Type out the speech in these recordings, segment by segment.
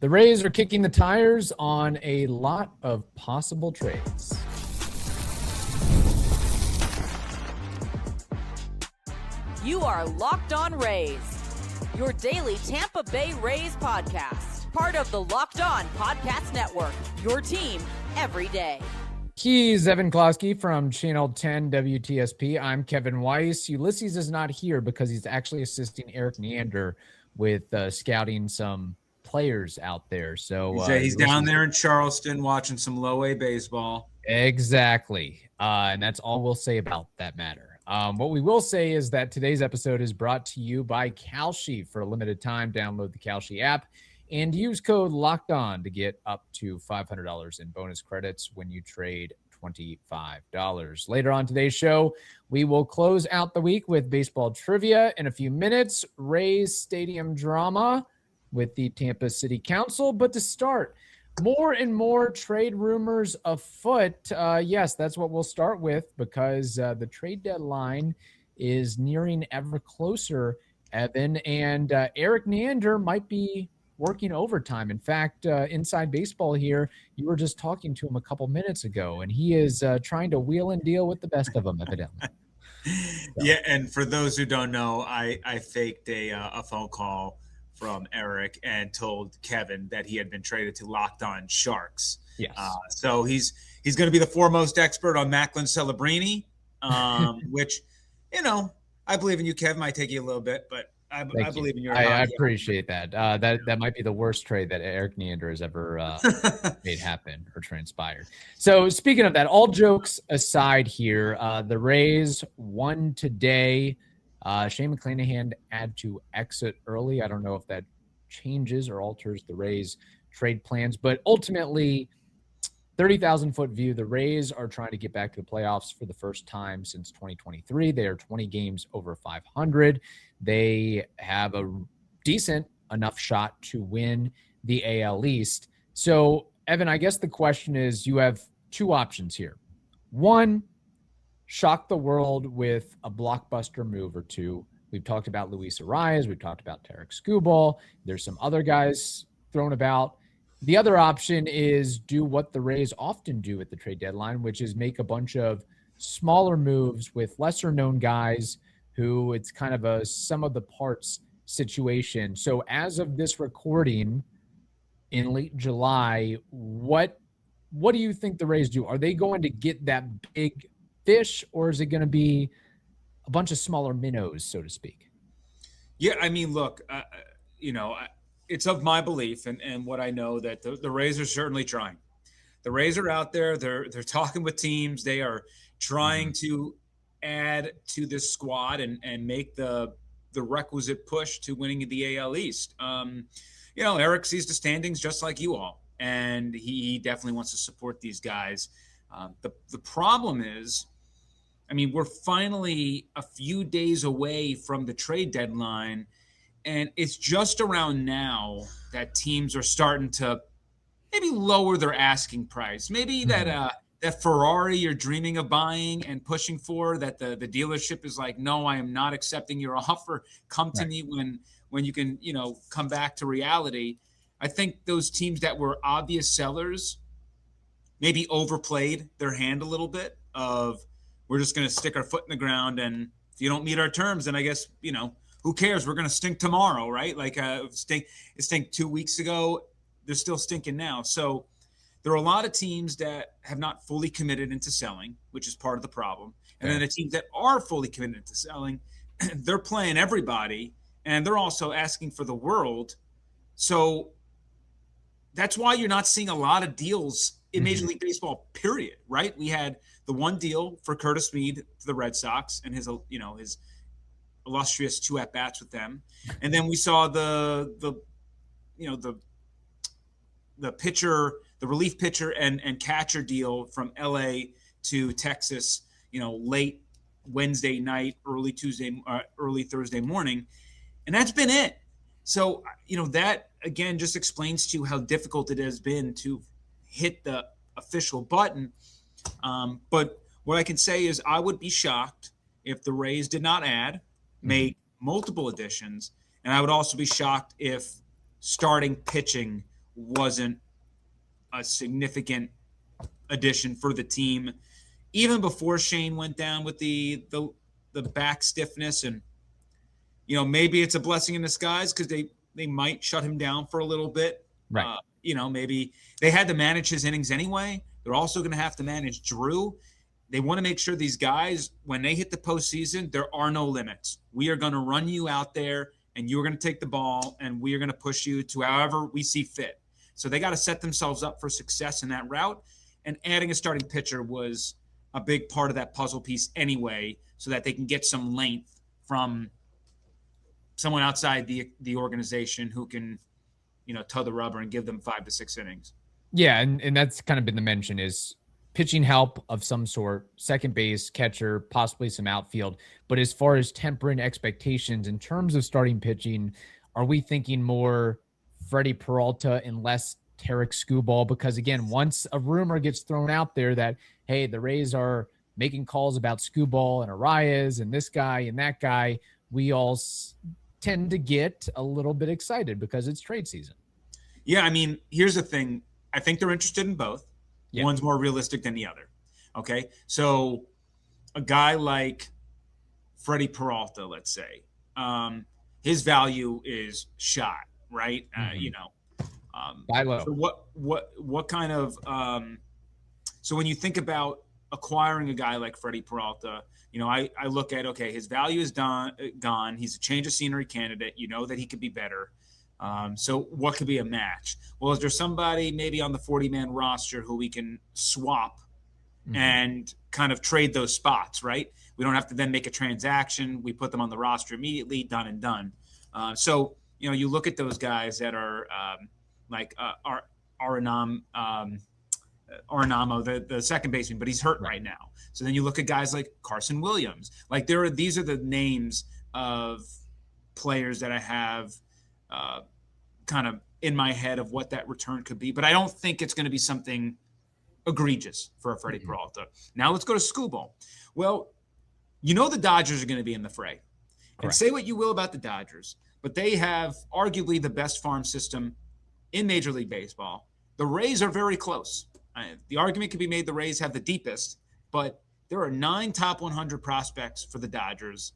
The Rays are kicking the tires on a lot of possible trades. You are Locked On Rays, your daily Tampa Bay Rays podcast. Part of the Locked On Podcast Network, your team every day. He's Evan Closky from Channel 10 WTSP. I'm Kevin Weiss. Ulysses is not here because he's actually assisting Erik Neander with scouting some players out there. So he's down there in Charleston watching some low-A baseball. Exactly. And that's all we'll say about that matter. What we will say is that today's episode is brought to you by Kalshi. For a limited time, download the Kalshi app and use code LOCKEDON to get up to $500 in bonus credits when you trade $25. Later on today's show, we will close out the week with baseball trivia in a few minutes, Rays stadium drama with the Tampa City Council. But to start, more and more trade rumors afoot. Yes, that's what we'll start with because the trade deadline is nearing ever closer, Evan, and Erik Neander might be working overtime. In fact, Inside Baseball here, you were just talking to him a couple minutes ago, and he is trying to wheel and deal with the best of them, evidently. So. Yeah, and for those who don't know, I faked a phone call from Erik and told Kevin that he had been traded to Locked On Sharks. Yes. So he's going to be the foremost expert on Macklin Celebrini, which, I believe in you, Kev. Might take you a little bit, but I believe in your. I appreciate that. That might be the worst trade that Erik Neander has ever made happen or transpired. So speaking of that, all jokes aside here, the Rays won today. Shane McClanahan had to exit early. I don't know if that changes or alters the Rays trade plans, but ultimately 30,000-foot view, the Rays are trying to get back to the playoffs for the first time since 2023. They are 20 games over 500. They have a decent enough shot to win the AL East. So, Evan, I guess the question is, you have two options here. One, shock the world with a blockbuster move or two. We've talked about Luis Arraez. We've talked about Tarik Skubal. There's some other guys thrown about. The other option is do what the Rays often do at the trade deadline, which is make a bunch of smaller moves with lesser-known guys who it's kind of a sum of the parts situation. So as of this recording in late July, what do you think the Rays do? Are they going to get that big fish, or is it going to be a bunch of smaller minnows, so to speak? Yeah, I mean, look, it's of my belief and what I know that the Rays are certainly trying. The Rays are out there. They're talking with teams. They are trying to add to this squad and make the requisite push to winning the AL East. Erik sees the standings just like you all, and he definitely wants to support these guys. The problem is, we're finally a few days away from the trade deadline, and it's just around now that teams are starting to maybe lower their asking price. Maybe that Ferrari you're dreaming of buying and pushing for, that the dealership is like, no, I am not accepting your offer. Come to me when you can, come back to reality. I think those teams that were obvious sellers maybe overplayed their hand a little bit of, we're just going to stick our foot in the ground, and if you don't meet our terms, then I guess, who cares? We're going to stink tomorrow, right? Like it stink 2 weeks ago. They're still stinking now. So there are a lot of teams that have not fully committed into selling, which is part of the problem. And then the teams that are fully committed into selling, they're playing everybody, and they're also asking for the world. So that's why you're not seeing a lot of deals in Major League Baseball, period, right? We had the one deal for Curtis Mead to the Red Sox and his illustrious 2 at-bats with them. And then we saw the pitcher, the relief pitcher and catcher deal from LA to Texas, late Wednesday night, early Thursday morning. And that's been it. So, that again just explains to you how difficult it has been to hit the official button. But what I can say is I would be shocked if the Rays did not make multiple additions. And I would also be shocked if starting pitching wasn't a significant addition for the team, even before Shane went down with the back stiffness. And, maybe it's a blessing in disguise because they might shut him down for a little bit. Right. Maybe they had to manage his innings anyway. They're also going to have to manage Drew. They want to make sure these guys, when they hit the postseason, there are no limits. We are going to run you out there, and you're going to take the ball, and we are going to push you to however we see fit. So they got to set themselves up for success in that route. And adding a starting pitcher was a big part of that puzzle piece anyway, so that they can get some length from someone outside the organization who can, toe the rubber and give them 5 to 6 innings. Yeah, and that's kind of been the mention is pitching help of some sort, second base, catcher, possibly some outfield. But as far as tempering expectations in terms of starting pitching, are we thinking more Freddie Peralta and less Tarik Skubal? Because again, once a rumor gets thrown out there that, hey, the Rays are making calls about Skubal and Arraez and this guy and that guy, we all tend to get a little bit excited because it's trade season. Yeah, I mean, here's the thing. I think they're interested in both. Yeah. One's more realistic than the other. Okay. So a guy like Freddie Peralta, let's say, his value is shot, right? Buy low. So what kind of, so when you think about acquiring a guy like Freddie Peralta, I look at, okay, his value is gone. He's a change of scenery candidate. That he could be better. So what could be a match? Well, is there somebody maybe on the 40-man roster who we can swap and kind of trade those spots, right? We don't have to then make a transaction. We put them on the roster immediately, done and done. So, you look at those guys that are like Arenamo, the second baseman, but he's hurt right now. So then you look at guys like Carson Williams. Like these are the names of players that I have kind of in my head of what that return could be, but I don't think it's going to be something egregious for a Freddie Peralta. Now let's go to Skubal. Well, the Dodgers are going to be in the fray. Correct. And say what you will about the Dodgers, but they have arguably the best farm system in Major League Baseball. The Rays are very close. The argument could be made the Rays have the deepest, but there are 9 top 100 prospects for the Dodgers.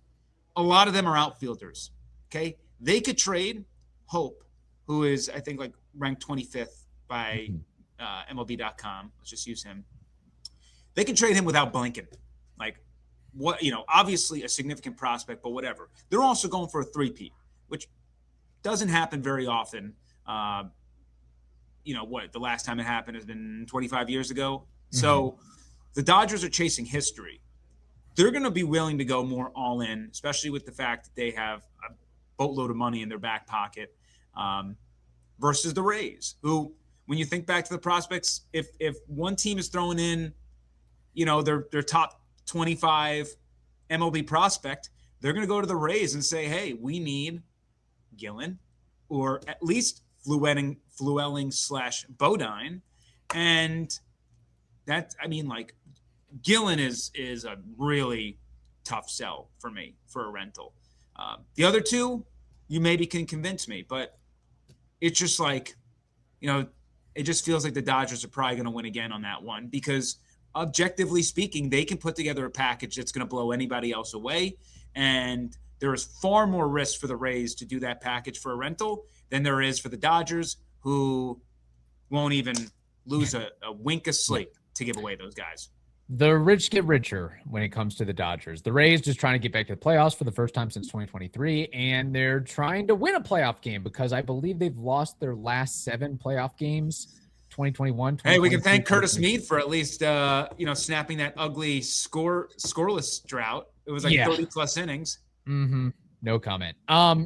A lot of them are outfielders. Okay. They could trade Hope, who is, I think, like ranked 25th by MLB.com. Let's just use him. They can trade him without blinking. Like, what, obviously a significant prospect, but whatever. They're also going for a 3-peat, which doesn't happen very often. The last time it happened has been 25 years ago. So the Dodgers are chasing history. They're going to be willing to go more all in, especially with the fact that they have a boatload of money in their back pocket, versus the Rays, who, when you think back to the prospects, if one team is throwing in, their top 25 MLB prospect, they're going to go to the Rays and say, hey, we need Gillen, or at least Flewelling/Bodine. And that, Gillen is a really tough sell for me for a rental. The other two, you maybe can convince me, but it's just like, it just feels like the Dodgers are probably going to win again on that one, because objectively speaking, they can put together a package that's going to blow anybody else away. And there is far more risk for the Rays to do that package for a rental than there is for the Dodgers, who won't even lose a wink of sleep to give away those guys. The rich get richer when it comes to the Dodgers. The Rays just trying to get back to the playoffs for the first time since 2023, and they're trying to win a playoff game because I believe they've lost their last 7 playoff games, 2021. Hey, we can thank Curtis Mead for at least snapping that ugly scoreless drought. It was like 30+ innings. No comment.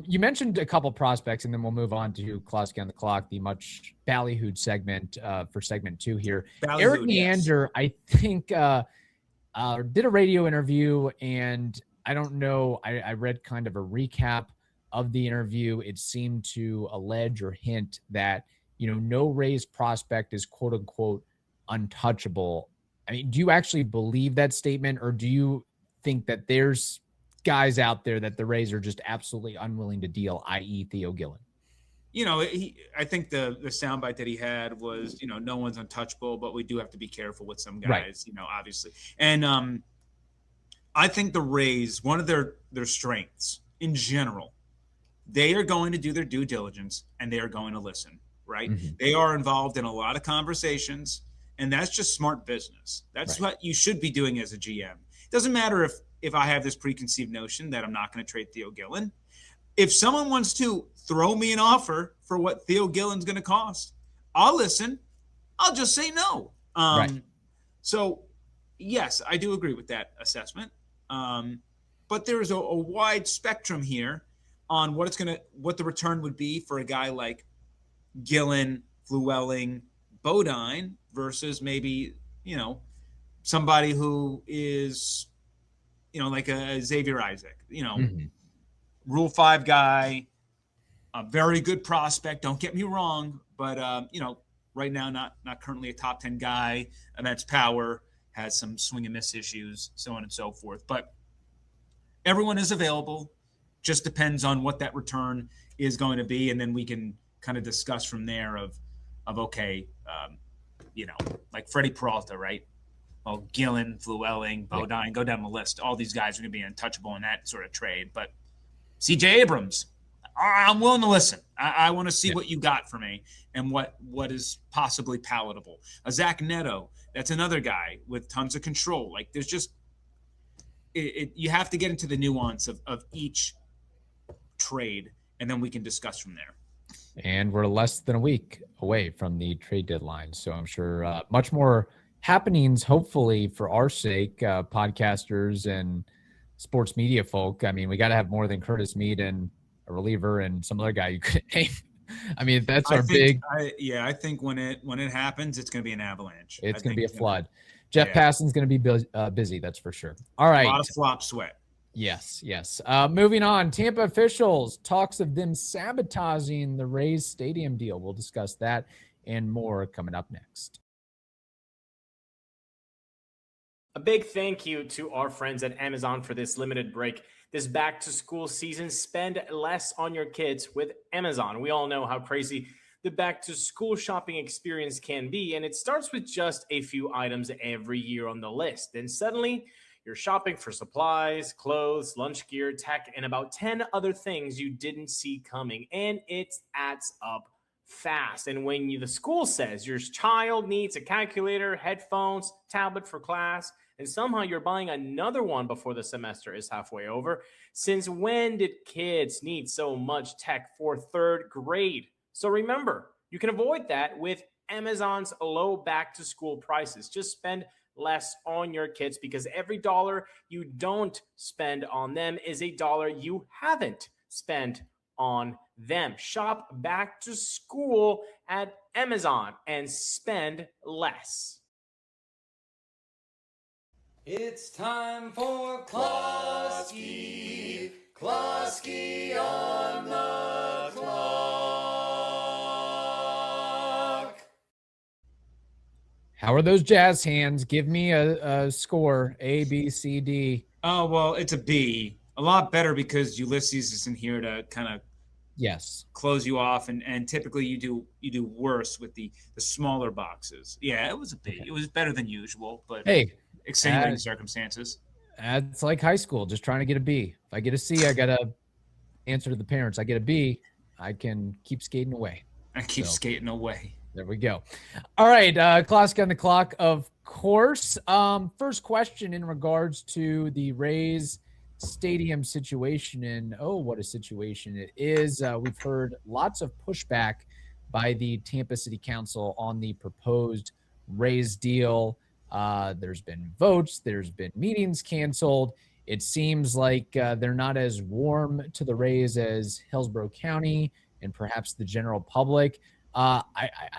You mentioned a couple prospects, and then we'll move on to Closky on the clock, the much ballyhooed segment for segment 2 here. Erik Neander, yes. I think, did a radio interview, and I don't know, I read kind of a recap of the interview. It seemed to allege or hint that, no Rays prospect is quote unquote untouchable. I mean, do you actually believe that statement, or do you think that there's guys out there that the Rays are just absolutely unwilling to deal, i.e. Theo Gillen? I think the soundbite that he had was, no one's untouchable, but we do have to be careful with some guys, Right. Obviously. And I think the Rays, one of their strengths in general, they are going to do their due diligence and they are going to listen, right? Mm-hmm. They are involved in a lot of conversations, and that's just smart business. That's what you should be doing as a GM. It doesn't matter if I have this preconceived notion that I'm not going to trade Theo Gillen. If someone wants to throw me an offer for what Theo Gillen's going to cost, I'll listen. I'll just say no. Right. So, yes, I do agree with that assessment. But there's a wide spectrum here on what the return would be for a guy like Gillen, Flewelling, Bodine versus maybe, somebody who is, like a Xavier Isaac, Mm-hmm. Rule 5 guy, a very good prospect. Don't get me wrong, but right now not currently a top 10 guy. Immense power, has some swing and miss issues, so on and so forth. But everyone is available. Just depends on what that return is going to be, and then we can kind of discuss from there of okay, like Freddie Peralta, right? Well, Gillen, Flewelling, Bodine, go down the list. All these guys are going to be untouchable in that sort of trade. But C.J. Abrams, I'm willing to listen. I want to see what you got for me and what is possibly palatable. A Zach Neto, that's another guy with tons of control. Like there's just you have to get into the nuance of each trade, and then we can discuss from there. And we're less than a week away from the trade deadline. So I'm sure much more happenings, hopefully, for our sake, podcasters and sports media folk. I mean, we got to have more than Curtis Mead and a reliever and some other guy you could name. I mean, that's our big. I think when it happens, it's going to be an avalanche. It's going to be a flood. Jeff Passan's going to be busy, that's for sure. All right. A lot of flop sweat. Yes. Moving on, Tampa officials, talks of them sabotaging the Rays stadium deal. We'll discuss that and more coming up next. A big thank you to our friends at Amazon for this limited break. This back-to-school season, spend less on your kids with Amazon. We all know how crazy the back-to-school shopping experience can be, and it starts with just a few items every year on the list. Then suddenly, you're shopping for supplies, clothes, lunch gear, tech, and about 10 other things you didn't see coming, and it adds up fast. And when the school says your child needs a calculator, headphones, tablet for class, and somehow you're buying another one before the semester is halfway over, since when did kids need so much tech for third grade? So remember, you can avoid that with Amazon's low back-to-school prices. Just spend less on your kids, because every dollar you don't spend on them is a dollar you haven't spent on them. Shop back to school at Amazon and spend less. It's time for Closky on the clock. How are those jazz hands? Give me a score, A, B, C, D. Oh, well, it's a B. A lot better because Ulysses isn't here to kind of close you off, and typically you do worse with the smaller boxes. Yeah, it was a B. Okay. It was better than usual, but hey, extenuating circumstances. It's like high school, just trying to get a B. If I get a C, I got to answer to the parents. I get a B, I can keep skating away. Skating away. There we go. All right, Closky on the clock, of course. First question in regards to the Rays stadium situation, and what a situation it is. We've heard lots of pushback by the Tampa City Council on the proposed Rays deal. There's been votes, there's been meetings canceled. It seems like they're not as warm to the Rays as Hillsborough County and perhaps the general public. I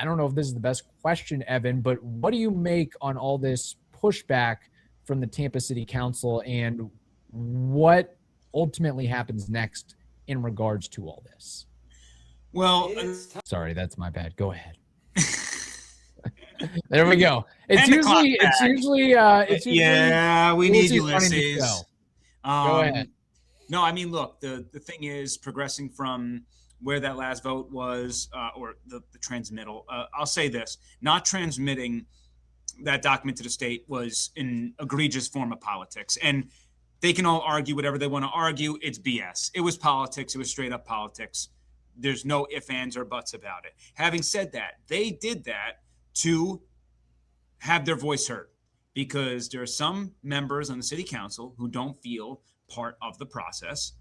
don't know if this is the best question, Evan, but what do you make on all this pushback from the Tampa City Council, and what ultimately happens next in regards to all this? Well, sorry, that's my bad. Go ahead. There we go. It's usually we need Ulysses. Go ahead. No, I mean, look, the thing is progressing from where that last vote was, or the transmittal. I'll say this: not transmitting that document to the state was an egregious form of politics. And they can all argue whatever they want to argue. It's BS. It was politics. It was straight up politics. There's no ifs, ands, or buts about it. Having said that, they did that to have their voice heard, because there are some members on the city council who don't feel part of the process,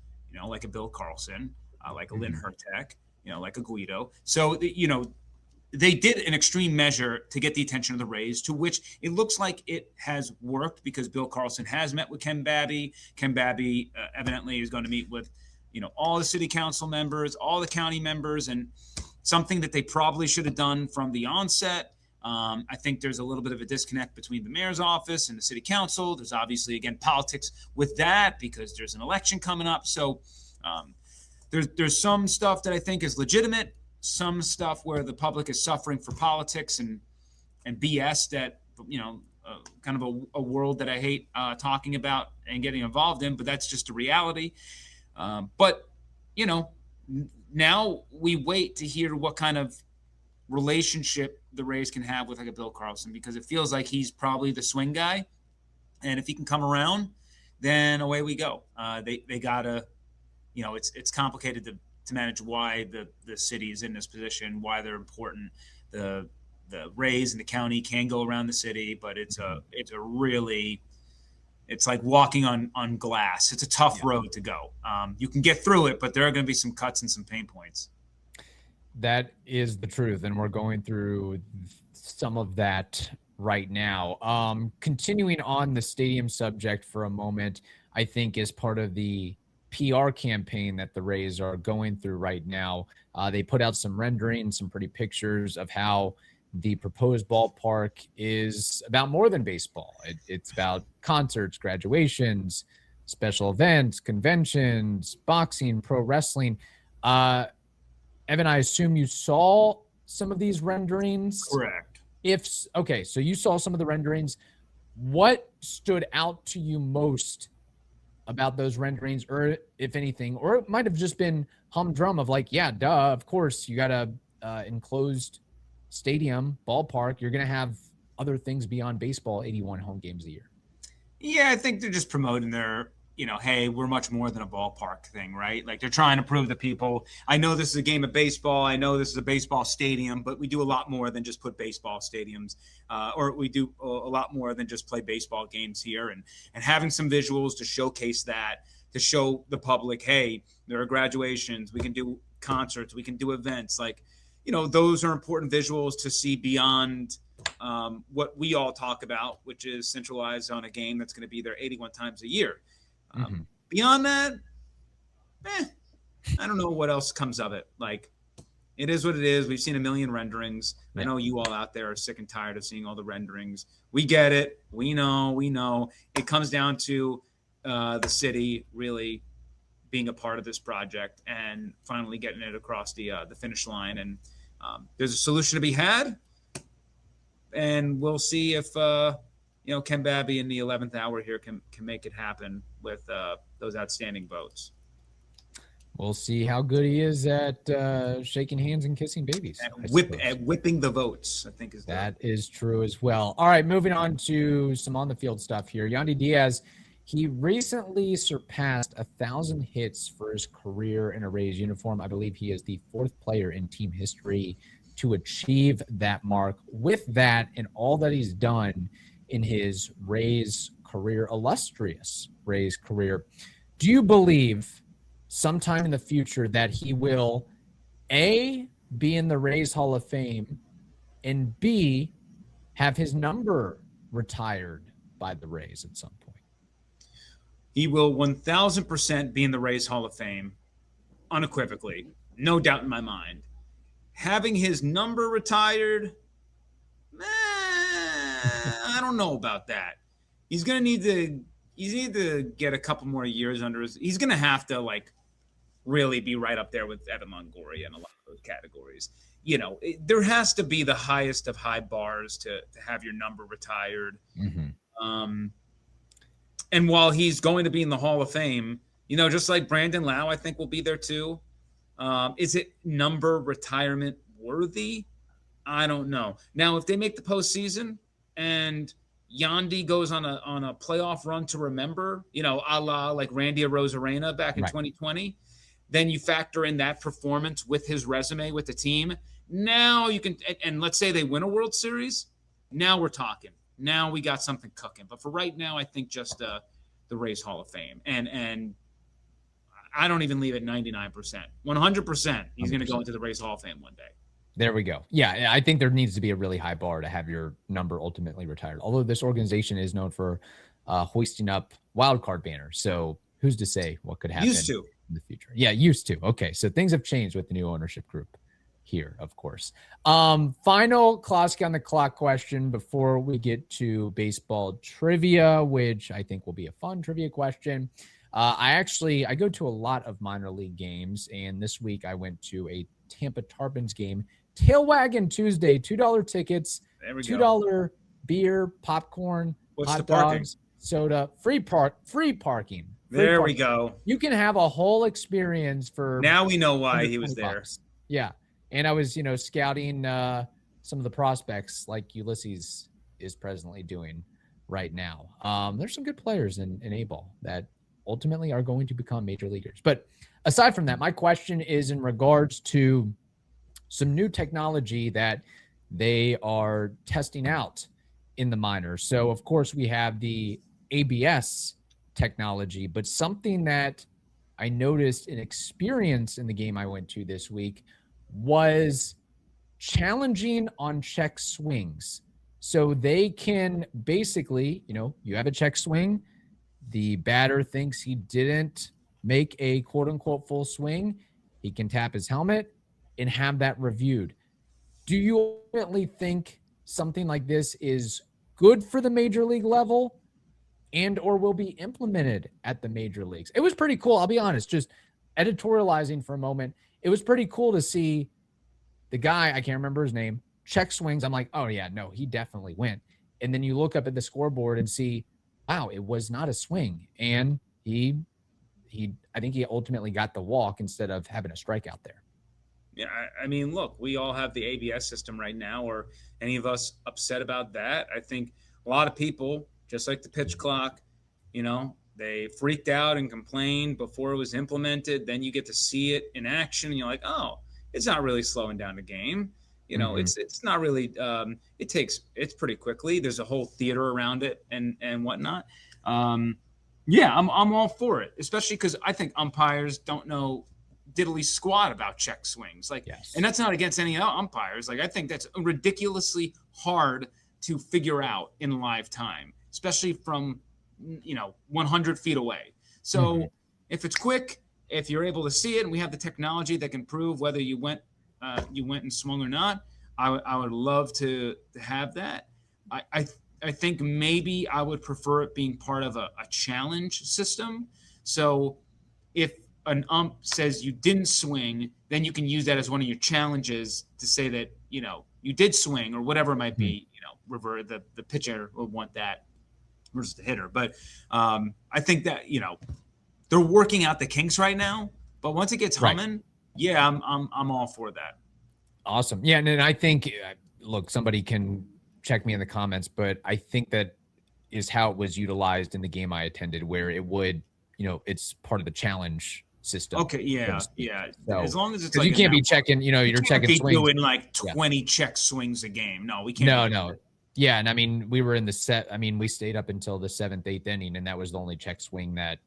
like a Bill Carlson, like a Lynn Hertek, like a Guido. So, they did an extreme measure to get the attention of the Rays, to which it looks like it has worked, because Bill Carlson has met with Ken Babby. Ken Babby evidently is going to meet with, all the city council members, all the county members, and something that they probably should have done from the onset. I think there's a little bit of a disconnect between the mayor's office and the city council. There's obviously, again, politics with that, because there's an election coming up. So there's some stuff that I think is legitimate, some stuff where the public is suffering for politics and BS that, kind of a world that I hate talking about and getting involved in, but that's just a reality. But now we wait to hear what kind of relationship the Rays can have with like a Bill Carlson, because it feels like he's probably the swing guy. And if he can come around, then away we go. They gotta, it's complicated to manage why the city is in this position, why they're important. The Rays and the county can go around the city, but it's like walking on glass. It's a tough road to go. You can get through it, but there are going to be some cuts and some pain points. That is the truth, and we're going through some of that right now. Continuing on the stadium subject for a moment, I think is part of the PR campaign that the Rays are going through right now. They put out some renderings, some pretty pictures of how the proposed ballpark is about more than baseball. It's about concerts, graduations, special events, conventions, boxing, pro wrestling. Evan, I assume you saw some of these renderings. Correct. Okay, so you saw some of the renderings. What stood out to you most about those renderings, or if anything, or it might have just been humdrum of like, yeah, duh, of course, you got a enclosed stadium, ballpark. You're going to have other things beyond baseball, 81 home games a year. Yeah, I think they're just promoting their, hey, we're much more than a ballpark thing, right? Like they're trying to prove to people, I know this is a game of baseball. I know this is a baseball stadium, but we do a lot more than just put baseball stadiums, or we do a lot more than just play baseball games here. And having some visuals to showcase that, to show the public, hey, there are graduations, we can do concerts, we can do events. Like, those are important visuals to see beyond what we all talk about, which is centralized on a game that's going to be there 81 times a year. Beyond that, I don't know what else comes of it. Like, it is what it is. We've seen a million renderings. I know you all out there are sick and tired of seeing all the renderings. We get it. We know. It comes down to the city really being a part of this project and finally getting it across the finish line. And there's a solution to be had. And we'll see if Ken Babby in the 11th hour here can make it happen with those outstanding votes. We'll see how good he is at shaking hands and kissing babies. At whipping the votes, I think that is true as well. All right, moving on to some on-the-field stuff here. Yandy Díaz, he recently surpassed 1,000 hits for his career in a Rays uniform. I believe he is the 4th player in team history to achieve that mark. With that and all that he's done in his Rays career, illustrious Rays career, do you believe sometime in the future that he will, A, be in the Rays Hall of Fame, and B, have his number retired by the Rays at some point? He will 1,000% be in the Rays Hall of Fame, unequivocally. No doubt in my mind. Having his number retired, I don't know about that. He's going to need to get a couple more years under his – he's going to have to, really be right up there with Evan Longoria in a lot of those categories. There has to be the highest of high bars to have your number retired. Mm-hmm. And while he's going to be in the Hall of Fame, just like Brandon Lau, I think will be there too. Is it number retirement worthy? I don't know. Now, if they make the postseason and Yandy goes on a playoff run to remember, a la like Randy Arozarena back in 2020, then you factor in that performance with his resume with the team. Now you can, and let's say they win a World Series. Now we're talking. Now we got something cooking. But for right now, I think just the Rays Hall of Fame. And I don't even leave it 99%. 100%. He's going to go into the Rays Hall of Fame one day. There we go. Yeah, I think there needs to be a really high bar to have your number ultimately retired. Although this organization is known for hoisting up wild card banners. So who's to say what could happen in the future? Yeah, used to. Okay, so things have changed with the new ownership group here, of course. Final Closky on the clock question before we get to baseball trivia, which I think will be a fun trivia question. I go to a lot of minor league games, and this week I went to a Tampa Tarpons game. Tail Wagon Tuesday, $2 tickets, $2 beer, popcorn, hot dogs, soda, free parking. There we go. You can have a whole experience for. Now we know why he was there. Yeah, and I was, scouting some of the prospects like Ulysses is presently doing right now. There's some good players in A-ball that ultimately are going to become major leaguers. But aside from that, my question is in regards to some new technology that they are testing out in the minors. So, of course, we have the ABS technology, but something that I noticed an experience in the game I went to this week was challenging on check swings. So they can basically, you have a check swing, the batter thinks he didn't make a quote-unquote full swing, he can tap his helmet and have that reviewed. Do you ultimately think something like this is good for the major league level and or will be implemented at the major leagues? It was pretty cool. I'll be honest, just editorializing for a moment. It was pretty cool to see the guy, I can't remember his name, check swings. I'm like, oh yeah, no, he definitely went. And then you look up at the scoreboard and see, wow, it was not a swing. And I think he ultimately got the walk instead of having a strikeout there. Yeah, I mean, look, we all have the ABS system right now. Are any of us upset about that? I think a lot of people, just like the pitch clock, they freaked out and complained before it was implemented. Then you get to see it in action, and you're like, oh, it's not really slowing down the game. It's not really. It's pretty quickly. There's a whole theater around it and whatnot. Yeah, I'm all for it, especially because I think umpires don't know diddly squat about check swings. And that's not against any umpires. I think that's ridiculously hard to figure out in live time, especially from 100 feet away. So if it's quick, if you're able to see it, and we have the technology that can prove whether you went and swung or not, I would love to have that. I think maybe I would prefer it being part of a challenge system. So if an ump says you didn't swing, then you can use that as one of your challenges to say that, you did swing or whatever it might be, revert the pitcher will want that versus the hitter. But I think that, they're working out the kinks right now, but once it gets humming, yeah, I'm all for that. Awesome. Yeah. And I think, look, somebody can check me in the comments, but I think that is how it was utilized in the game I attended, where it would, it's part of the challenge system. Okay. Yeah. Yeah. So, as long as it's you can't be checking, you're checking swings. Doing 20 check swings a game. No, we can't. No. Yeah. And I mean, we were in we stayed up until the 7th, 8th inning, and that was the only check swing that,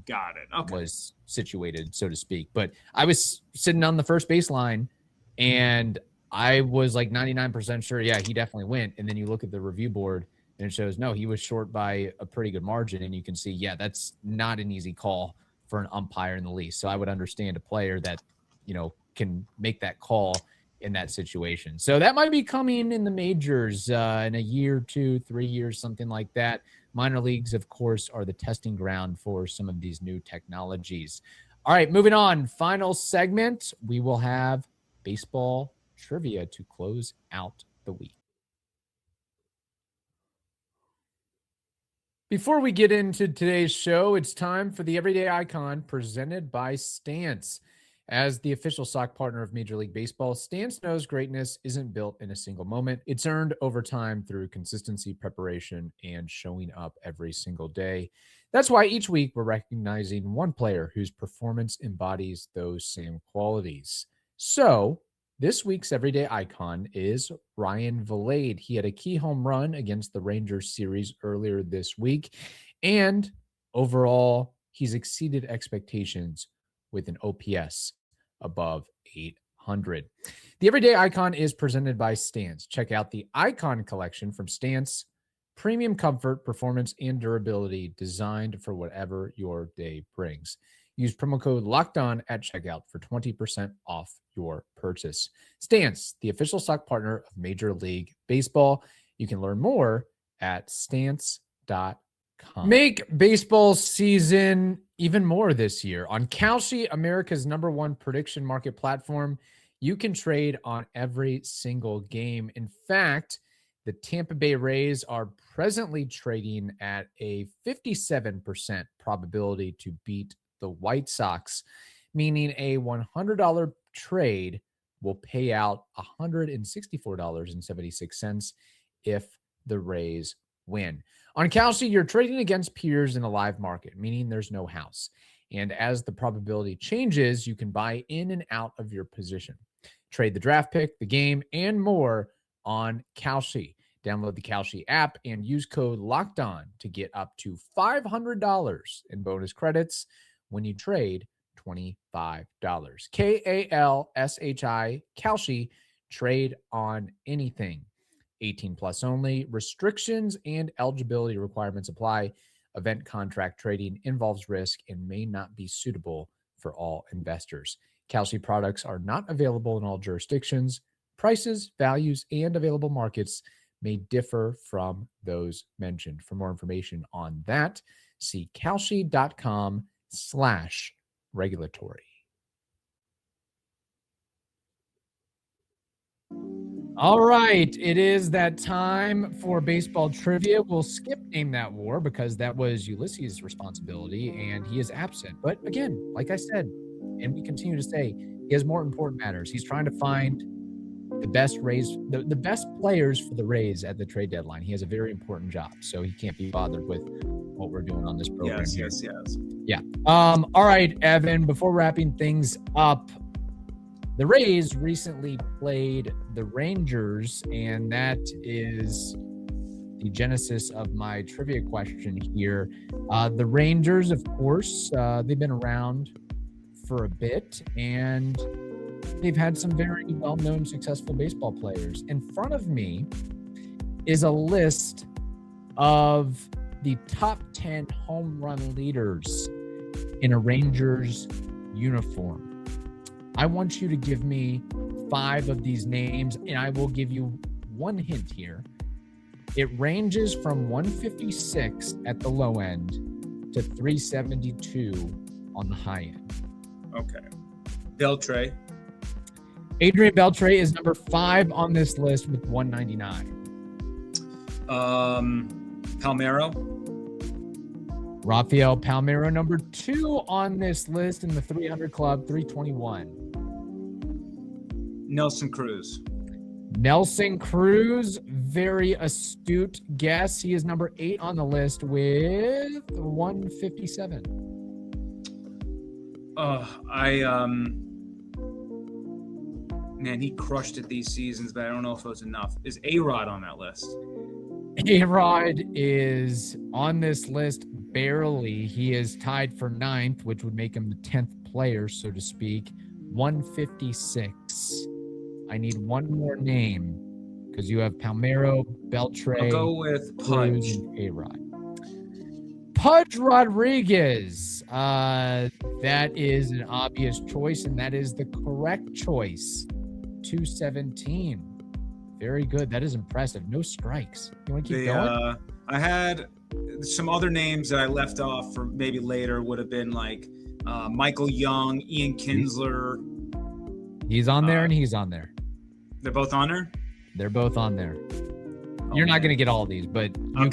got it. Okay. Was situated, so to speak. But I was sitting on the first baseline and I was like 99% sure, yeah, he definitely went. And then you look at the review board and it shows, no, he was short by a pretty good margin. And you can see, yeah, that's not an easy call for an umpire in the least. So I would understand a player that, can make that call in that situation. So that might be coming in the majors in a year, 2, 3 years, something like that. Minor leagues, of course, are the testing ground for some of these new technologies. All right, moving on. Final segment, we will have baseball trivia to close out the week. Before we get into today's show, it's time for the Everyday Icon presented by Stance. As the official sock partner of Major League Baseball, Stance knows greatness isn't built in a single moment. It's earned over time through consistency, preparation, and showing up every single day. That's why each week we're recognizing one player whose performance embodies those same qualities. So this week's everyday icon is Ryan Vilade. He had a key home run against the Rangers series earlier this week, and overall, he's exceeded expectations with an OPS above 800. The everyday icon is presented by Stance. Check out the Icon Collection from Stance. Premium comfort, performance, and durability designed for whatever your day brings. Use promo code LOCKEDON at checkout for 20% off your purchase. Stance, the official sock partner of Major League Baseball. You can learn more at stance.com. Make baseball season even more this year. On Kalshi, America's #1 prediction market platform, you can trade on every single game. In fact, the Tampa Bay Rays are presently trading at a 57% probability to beat the White Sox, meaning a $100 trade will pay out $164.76 if the Rays win. On Kalshi, you're trading against peers in a live market, meaning there's no house. And as the probability changes, you can buy in and out of your position. Trade the draft pick, the game, and more on Kalshi. Download the Kalshi app and use code LOCKEDON to get up to $500 in bonus credits when you trade $25. KALSHI, Kalshi, trade on anything. 18 plus only. Restrictions and eligibility requirements apply. Event contract trading involves risk and may not be suitable for all investors. Kalshi products are not available in all jurisdictions. Prices, values, and available markets may differ from those mentioned. For more information on that, see kalshi.com/regulatory. All right, it is that time for baseball trivia. We'll skip Name That War because that was Ulysses' responsibility and he is absent. But again, like I said, and we continue to say, he has more important matters. He's trying to find the best Rays, the best players for the Rays at the trade deadline. He has a very important job, so he can't be bothered with what we're doing on this program. Yes. Yeah. All right, Evan, before wrapping things up, the Rays recently played the Rangers, and that is the genesis of my trivia question here. The Rangers, of course, they've been around for a bit, and they've had some very well-known, successful baseball players. In front of me is a list of the top 10 home run leaders in a Rangers uniform. I want you to give me 5 of these names, and I will give you one hint here. It ranges from 156 at the low end to 372 on the high end. Okay. Beltre. Adrian Beltre is number 5 on this list with 199. Palmeiro. Rafael Palmeiro, number 2 on this list in the 300 club, 321. Nelson Cruz. Nelson Cruz, very astute guess. He is number 8 on the list with 157. Man, he crushed it these seasons, but I don't know if it was enough. Is A-Rod on that list? A-Rod is on this list barely. He is tied for 9th, which would make him the 10th player, so to speak. 156. I need one more name because you have Palmeiro, Beltre. I'll go with Pudge. And A-Rod. Pudge Rodriguez. That is an obvious choice, and that is the correct choice. 217. Very good. That is impressive. No strikes. You want to keep going? I had some other names that I left off for maybe later. Would have been like Michael Young, Ian Kinsler. He's on there and he's on there. They're both on there? They're both on there. You're not going to get all these, but you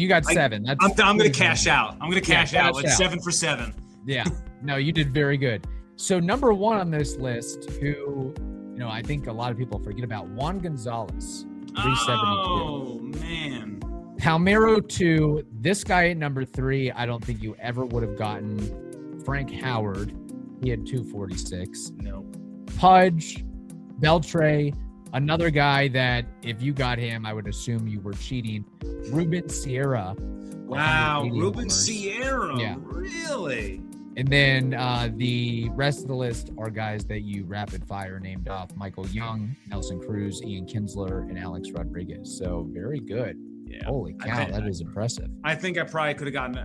got 7. I'm going to cash out. I'm going to cash out. Like 7 for 7. Yeah. No, you did very good. So number one on this list, who, I think a lot of people forget about, Juan Gonzalez, 372. Oh, man. Palmeiro 2, this guy at number 3, I don't think you ever would have gotten. Frank Howard, he had 246. No. Pudge, Beltre, another guy that if you got him, I would assume you were cheating. Ruben Sierra. Wow, Ruben Sierra, yeah. Really? And then the rest of the list are guys that you rapid fire named off: Michael Young, Nelson Cruz, Ian Kinsler, and Alex Rodriguez. So very good. Yeah. Holy cow, that is impressive. I think I probably could have gotten,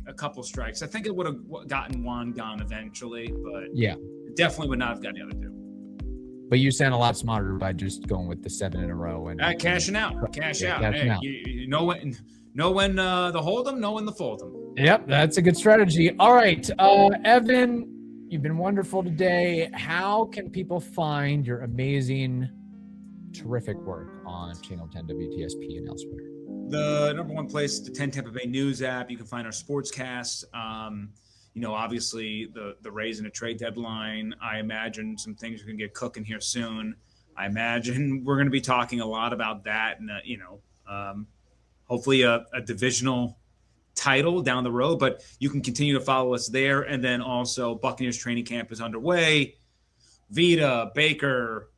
a couple strikes. I think it would have gotten Juan gone eventually, but yeah, definitely would not have gotten the other two. But you sound a lot smarter by just going with the 7 in a row and cashing out. Cash out. Cashing out. You know when the hold 'em, know when the fold 'em. Yep, that's a good strategy. All right, Evan, you've been wonderful today. How can people find your amazing, terrific work on Channel 10 WTSP and elsewhere? The number one place, the 10 Tampa Bay News app. You can find our sportscast. Obviously the Rays in a trade deadline. I imagine some things are going to get cooking here soon. I imagine we're going to be talking a lot about that, and hopefully a divisional title down the road. But you can continue to follow us there, and then also Buccaneers training camp is underway. Vita, Baker,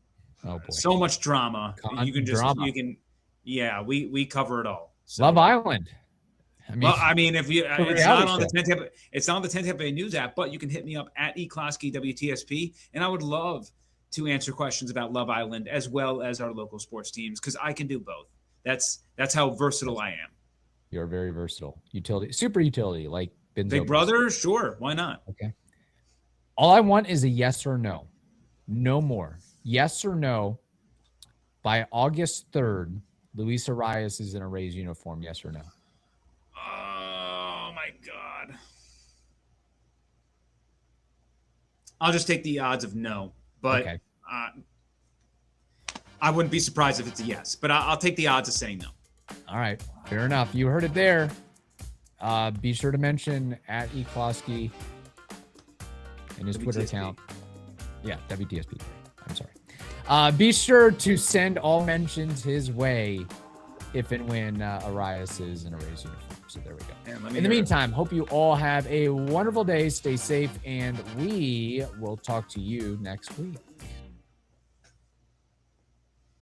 oh boy, so much drama. We cover it all. So, Love Island. If you, it's not on the 10 Tampa Bay News app, but you can hit me up at Closky WTSP, and I would love to answer questions about Love Island as well as our local sports teams, because I can do both. That's how versatile I am. You're very versatile. Super utility, like Benzo. Big Brother, sure, why not? Okay. All I want is a yes or no. No more. Yes or no. By August 3rd, Luis Arraez is in a Rays uniform. Yes or no? Oh my God. I'll just take the odds of no, but okay. I wouldn't be surprised if it's a yes, but I'll take the odds of saying no. All right. Fair enough. You heard it there. Be sure to mention at Closky in his WTSP. Twitter account. Yeah, WTSP. I'm sorry. Be sure to send all mentions his way if and when Arraez is in a Rays uniform. So there we go. In the meantime, hope you all have a wonderful day. Stay safe, and we will talk to you next week.